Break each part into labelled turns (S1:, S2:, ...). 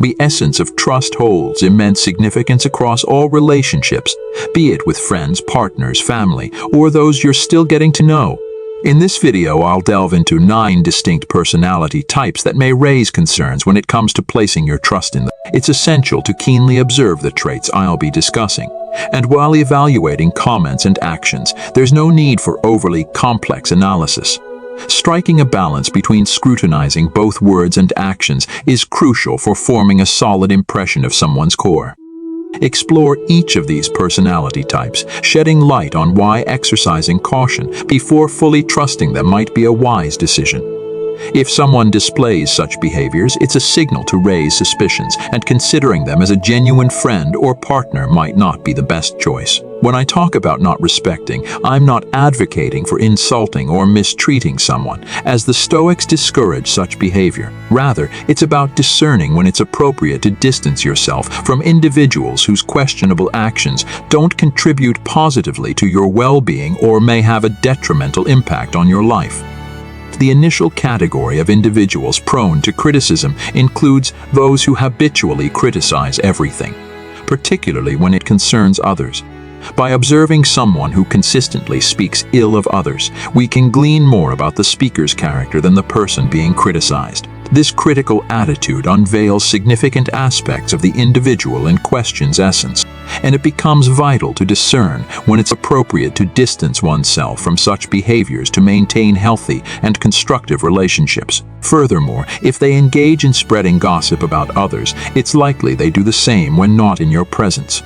S1: The essence of trust holds immense significance across all relationships, be it with friends, partners, family, or those you're still getting to know. In this video, I'll delve into 9 distinct personality types that may raise concerns when it comes to placing your trust in them. It's essential to keenly observe the traits I'll be discussing. And while evaluating comments and actions, there's no need for overly complex analysis. Striking a balance between scrutinizing both words and actions is crucial for forming a solid impression of someone's core. Explore each of these personality types, shedding light on why exercising caution before fully trusting them might be a wise decision. If someone displays such behaviors, it's a signal to raise suspicions, and considering them as a genuine friend or partner might not be the best choice. When I talk about not respecting, I'm not advocating for insulting or mistreating someone, as the Stoics discourage such behavior. Rather, it's about discerning when it's appropriate to distance yourself from individuals whose questionable actions don't contribute positively to your well-being or may have a detrimental impact on your life. The initial category of individuals prone to criticism includes those who habitually criticize everything, particularly when it concerns others. By observing someone who consistently speaks ill of others, we can glean more about the speaker's character than the person being criticized. This critical attitude unveils significant aspects of the individual in question's essence, and it becomes vital to discern when it's appropriate to distance oneself from such behaviors to maintain healthy and constructive relationships. Furthermore, if they engage in spreading gossip about others, it's likely they do the same when not in your presence.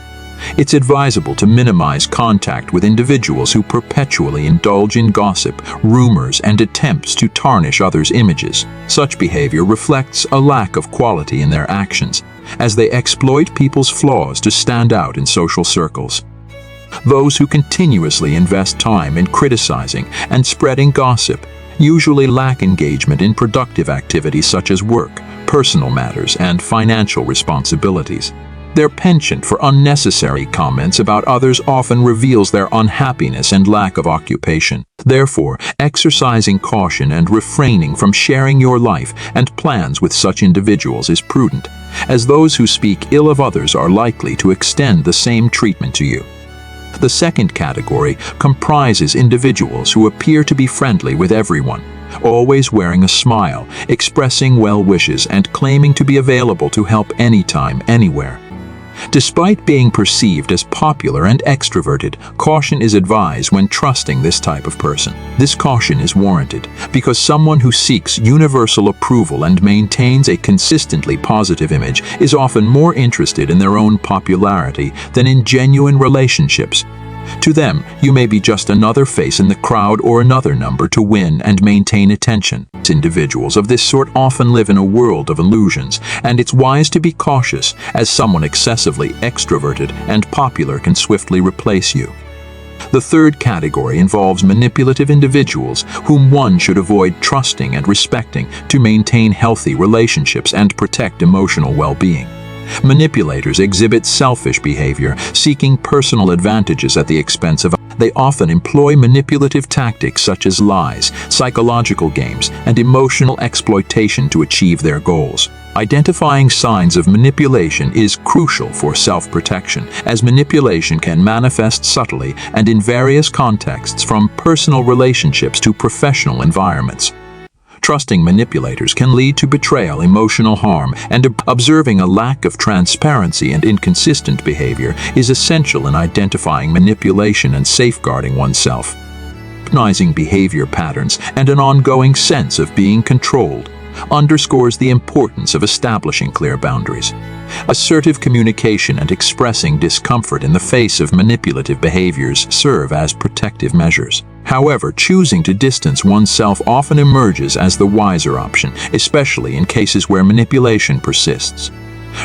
S1: It's advisable to minimize contact with individuals who perpetually indulge in gossip, rumors, and attempts to tarnish others' images. Such behavior reflects a lack of quality in their actions, as they exploit people's flaws to stand out in social circles. Those who continuously invest time in criticizing and spreading gossip usually lack engagement in productive activities such as work, personal matters, and financial responsibilities. Their penchant for unnecessary comments about others often reveals their unhappiness and lack of occupation. Therefore, exercising caution and refraining from sharing your life and plans with such individuals is prudent, as those who speak ill of others are likely to extend the same treatment to you. The second category comprises individuals who appear to be friendly with everyone, always wearing a smile, expressing well wishes, and claiming to be available to help anytime, anywhere. Despite being perceived as popular and extroverted, caution is advised when trusting this type of person. This caution is warranted because someone who seeks universal approval and maintains a consistently positive image is often more interested in their own popularity than in genuine relationships. To them, you may be just another face in the crowd or another number to win and maintain attention. Individuals of this sort often live in a world of illusions, and it's wise to be cautious, as someone excessively extroverted and popular can swiftly replace you. The third category involves manipulative individuals whom one should avoid trusting and respecting to maintain healthy relationships and protect emotional well-being. Manipulators exhibit selfish behavior, seeking personal advantages at the expense of others. They often employ manipulative tactics such as lies, psychological games, and emotional exploitation to achieve their goals. Identifying signs of manipulation is crucial for self-protection, as manipulation can manifest subtly and in various contexts, from personal relationships to professional environments. Trusting manipulators can lead to betrayal, emotional harm, and observing a lack of transparency and inconsistent behavior is essential in identifying manipulation and safeguarding oneself. Recognizing behavior patterns and an ongoing sense of being controlled underscores the importance of establishing clear boundaries. Assertive communication and expressing discomfort in the face of manipulative behaviors serve as protective measures. However, choosing to distance oneself often emerges as the wiser option, especially in cases where manipulation persists.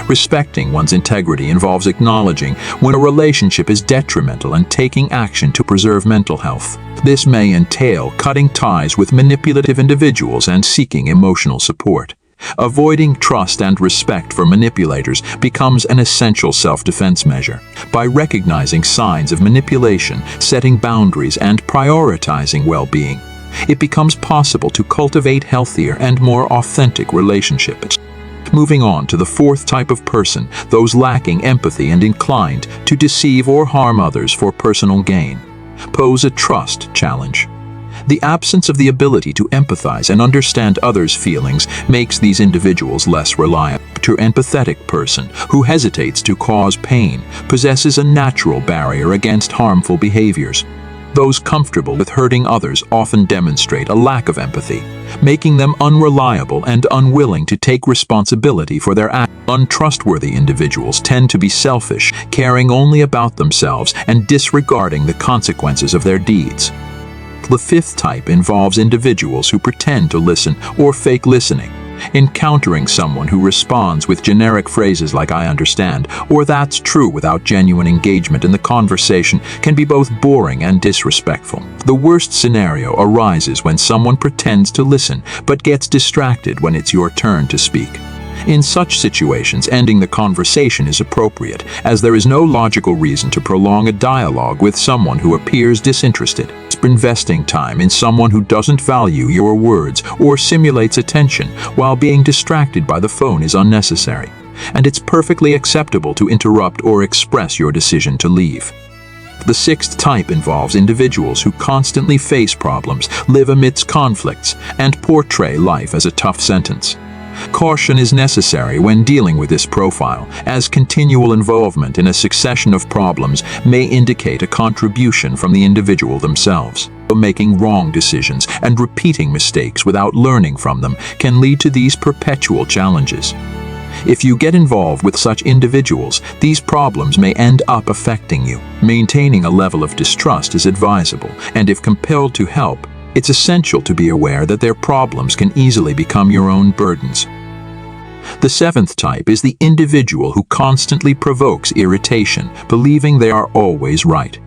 S1: Respecting one's integrity involves acknowledging when a relationship is detrimental and taking action to preserve mental health. This may entail cutting ties with manipulative individuals and seeking emotional support. Avoiding trust and respect for manipulators becomes an essential self-defense measure. By recognizing signs of manipulation, setting boundaries, and prioritizing well-being, it becomes possible to cultivate healthier and more authentic relationships. Moving on to the fourth type of person, those lacking empathy and inclined to deceive or harm others for personal gain, pose a trust challenge. The absence of the ability to empathize and understand others' feelings makes these individuals less reliable. An empathetic person who hesitates to cause pain possesses a natural barrier against harmful behaviors. Those comfortable with hurting others often demonstrate a lack of empathy, making them unreliable and unwilling to take responsibility for their actions. Untrustworthy individuals tend to be selfish, caring only about themselves and disregarding the consequences of their deeds. The fifth type involves individuals who pretend to listen or fake listening. Encountering someone who responds with generic phrases like "I understand" or "that's true" without genuine engagement in the conversation can be both boring and disrespectful. The worst scenario arises when someone pretends to listen but gets distracted when it's your turn to speak. In such situations, ending the conversation is appropriate, as there is no logical reason to prolong a dialogue with someone who appears disinterested. Investing time in someone who doesn't value your words or simulates attention while being distracted by the phone is unnecessary, and it's perfectly acceptable to interrupt or express your decision to leave. The sixth type involves individuals who constantly face problems, live amidst conflicts, and portray life as a tough sentence. Caution is necessary when dealing with this profile, as continual involvement in a succession of problems may indicate a contribution from the individual themselves. Making wrong decisions and repeating mistakes without learning from them can lead to these perpetual challenges. If you get involved with such individuals, these problems may end up affecting you. Maintaining a level of distrust is advisable, and if compelled to help, it's essential to be aware that their problems can easily become your own burdens. The seventh type is the individual who constantly provokes irritation, believing they are always right.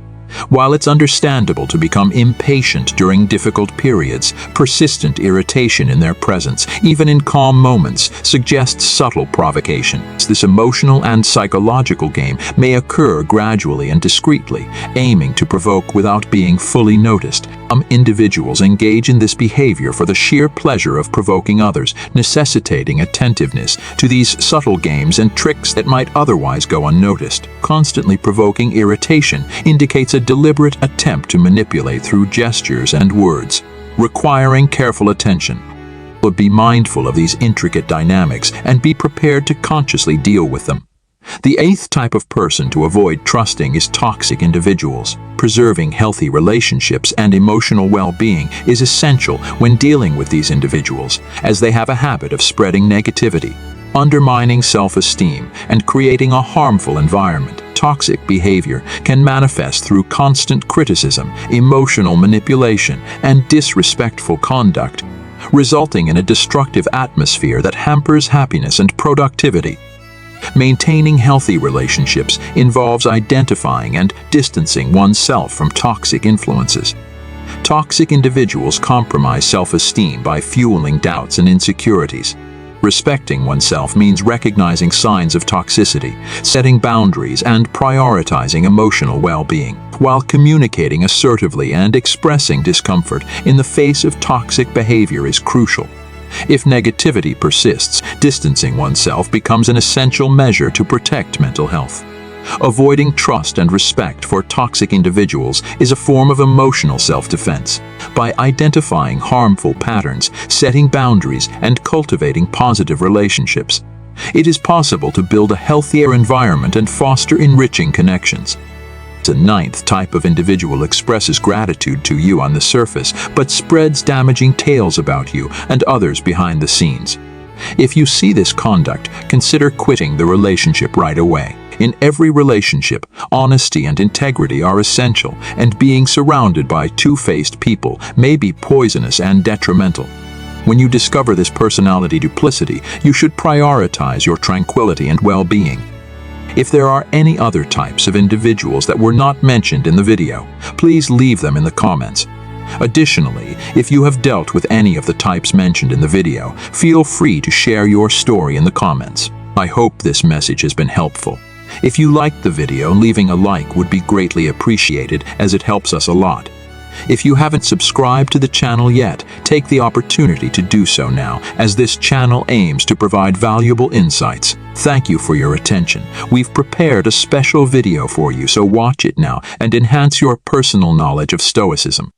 S1: While it's understandable to become impatient during difficult periods, persistent irritation in their presence, even in calm moments, suggests subtle provocation. This emotional and psychological game may occur gradually and discreetly, aiming to provoke without being fully noticed. Some individuals engage in this behavior for the sheer pleasure of provoking others, necessitating attentiveness to these subtle games and tricks that might otherwise go unnoticed. Constantly provoking irritation indicates a deliberate attempt to manipulate through gestures and words, requiring careful attention. But be mindful of these intricate dynamics and be prepared to consciously deal with them. The eighth type of person to avoid trusting is toxic individuals. Preserving healthy relationships and emotional well-being is essential when dealing with these individuals, as they have a habit of spreading negativity, undermining self-esteem, and creating a harmful environment. Toxic behavior can manifest through constant criticism, emotional manipulation, and disrespectful conduct, resulting in a destructive atmosphere that hampers happiness and productivity. Maintaining healthy relationships involves identifying and distancing oneself from toxic influences. Toxic individuals compromise self-esteem by fueling doubts and insecurities. Respecting oneself means recognizing signs of toxicity, setting boundaries, and prioritizing emotional well-being, while communicating assertively and expressing discomfort in the face of toxic behavior is crucial. If negativity persists, distancing oneself becomes an essential measure to protect mental health. Avoiding trust and respect for toxic individuals is a form of emotional self-defense. By identifying harmful patterns, setting boundaries, and cultivating positive relationships, it is possible to build a healthier environment and foster enriching connections. The ninth type of individual expresses gratitude to you on the surface, but spreads damaging tales about you and others behind the scenes. If you see this conduct, consider quitting the relationship right away. In every relationship, honesty and integrity are essential, and being surrounded by two-faced people may be poisonous and detrimental. When you discover this personality duplicity, you should prioritize your tranquility and well-being. If there are any other types of individuals that were not mentioned in the video, please leave them in the comments. Additionally, if you have dealt with any of the types mentioned in the video, feel free to share your story in the comments. I hope this message has been helpful. If you liked the video, leaving a like would be greatly appreciated, as it helps us a lot. If you haven't subscribed to the channel yet, take the opportunity to do so now, as this channel aims to provide valuable insights. Thank you for your attention. We've prepared a special video for you, so watch it now and enhance your personal knowledge of Stoicism.